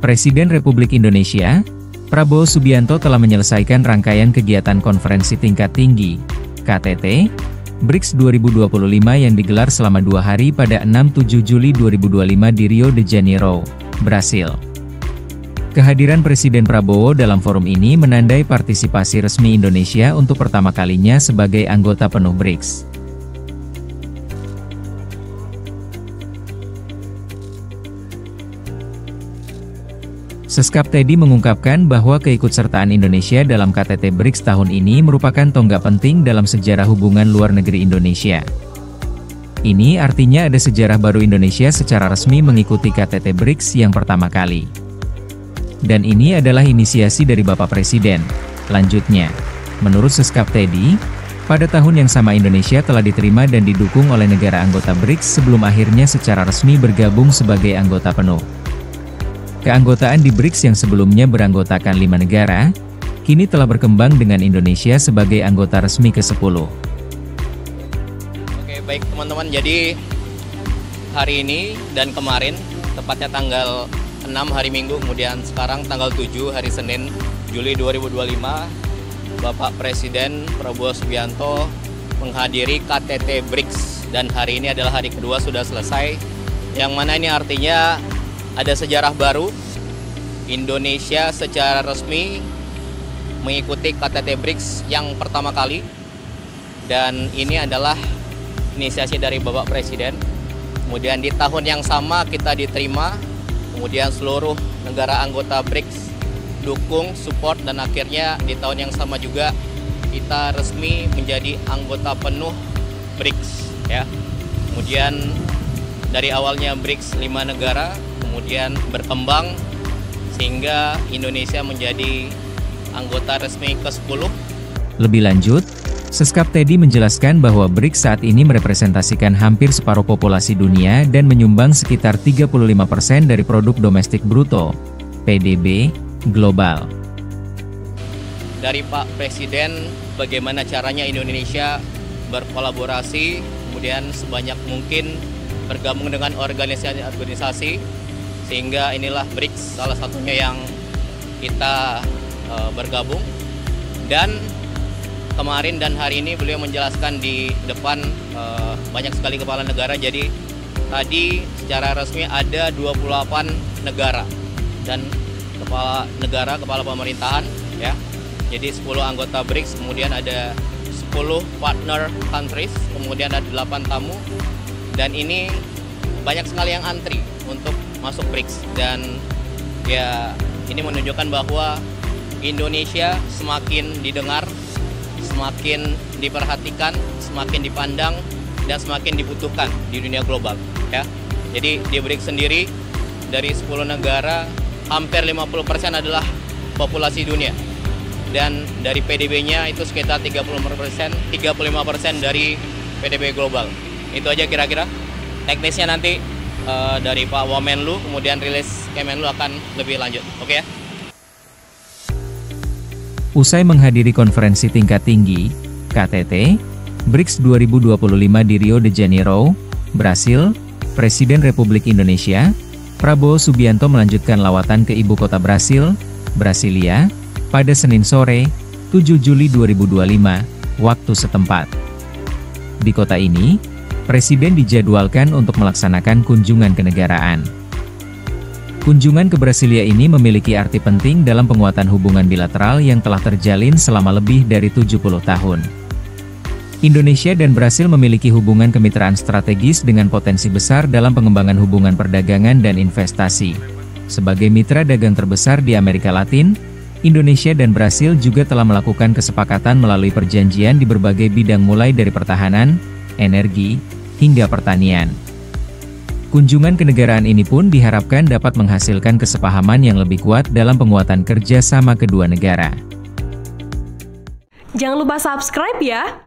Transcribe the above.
Presiden Republik Indonesia, Prabowo Subianto telah menyelesaikan rangkaian kegiatan konferensi tingkat tinggi, KTT, BRICS 2025 yang digelar selama 2 hari pada 6-7 Juli 2025 di Rio de Janeiro, Brasil. Kehadiran Presiden Prabowo dalam forum ini menandai partisipasi resmi Indonesia untuk pertama kalinya sebagai anggota penuh BRICS. Seskap Teddy mengungkapkan bahwa keikutsertaan Indonesia dalam KTT BRICS tahun ini merupakan tonggak penting dalam sejarah hubungan luar negeri Indonesia. Ini artinya ada sejarah baru Indonesia secara resmi mengikuti KTT BRICS yang pertama kali. Dan ini adalah inisiasi dari Bapak Presiden. Lanjutnya, menurut Seskap Teddy, pada tahun yang sama Indonesia telah diterima dan didukung oleh negara anggota BRICS sebelum akhirnya secara resmi bergabung sebagai anggota penuh. Keanggotaan di BRICS yang sebelumnya beranggotakan 5 negara, kini telah berkembang dengan Indonesia sebagai anggota resmi ke-10. Oke, baik teman-teman, jadi hari ini dan kemarin, tepatnya tanggal 6 hari Minggu, kemudian sekarang tanggal 7 hari Senin, Juli 2025, Bapak Presiden Prabowo Subianto menghadiri KTT BRICS, dan hari ini adalah hari kedua sudah selesai, yang mana ini artinya ada sejarah baru. Indonesia secara resmi mengikuti KTT BRICS yang pertama kali, dan ini adalah inisiasi dari Bapak Presiden. Kemudian di tahun yang sama kita diterima, kemudian seluruh negara anggota BRICS dukung, support, dan akhirnya di tahun yang sama juga kita resmi menjadi anggota penuh BRICS, ya. Kemudian dari awalnya BRICS 5 negara, kemudian berkembang sehingga Indonesia menjadi anggota resmi ke-10. Lebih lanjut, Seskap Teddy menjelaskan bahwa BRICS saat ini merepresentasikan hampir separuh populasi dunia dan menyumbang sekitar 35% dari produk domestik bruto, PDB, global. Dari Pak Presiden, bagaimana caranya Indonesia berkolaborasi, kemudian sebanyak mungkin bergabung dengan organisasi-organisasi, sehingga inilah BRICS salah satunya yang kita bergabung. Dan kemarin dan hari ini beliau menjelaskan di depan banyak sekali kepala negara. Jadi tadi secara resmi ada 28 negara dan kepala negara, kepala pemerintahan, ya. Jadi 10 anggota BRICS, kemudian ada 10 partner countries, kemudian ada 8 tamu. Dan ini banyak sekali yang antri untuk masuk BRICS, dan ya ini menunjukkan bahwa Indonesia semakin didengar, semakin diperhatikan, semakin dipandang, dan semakin dibutuhkan di dunia global, ya. Jadi di BRICS sendiri dari 10 negara hampir 50% adalah populasi dunia, dan dari PDB-nya itu sekitar 35% dari PDB global. Itu aja kira-kira. Teknisnya nanti dari Pak Wamenlu, kemudian rilis Kemenlu akan lebih lanjut. Oke ya? Usai menghadiri konferensi tingkat tinggi, KTT, BRICS 2025 di Rio de Janeiro, Brasil, Presiden Republik Indonesia, Prabowo Subianto melanjutkan lawatan ke ibu kota Brasil, Brasilia, pada Senin sore, 7 Juli 2025, waktu setempat. Di kota ini, Presiden dijadwalkan untuk melaksanakan kunjungan kenegaraan. Kunjungan ke Brasilia ini memiliki arti penting dalam penguatan hubungan bilateral yang telah terjalin selama lebih dari 70 tahun. Indonesia dan Brasil memiliki hubungan kemitraan strategis dengan potensi besar dalam pengembangan hubungan perdagangan dan investasi. Sebagai mitra dagang terbesar di Amerika Latin, Indonesia dan Brasil juga telah melakukan kesepakatan melalui perjanjian di berbagai bidang mulai dari pertahanan, energi, hingga pertanian. Kunjungan kenegaraan ini pun diharapkan dapat menghasilkan kesepahaman yang lebih kuat dalam penguatan kerja sama kedua negara. Jangan lupa subscribe ya!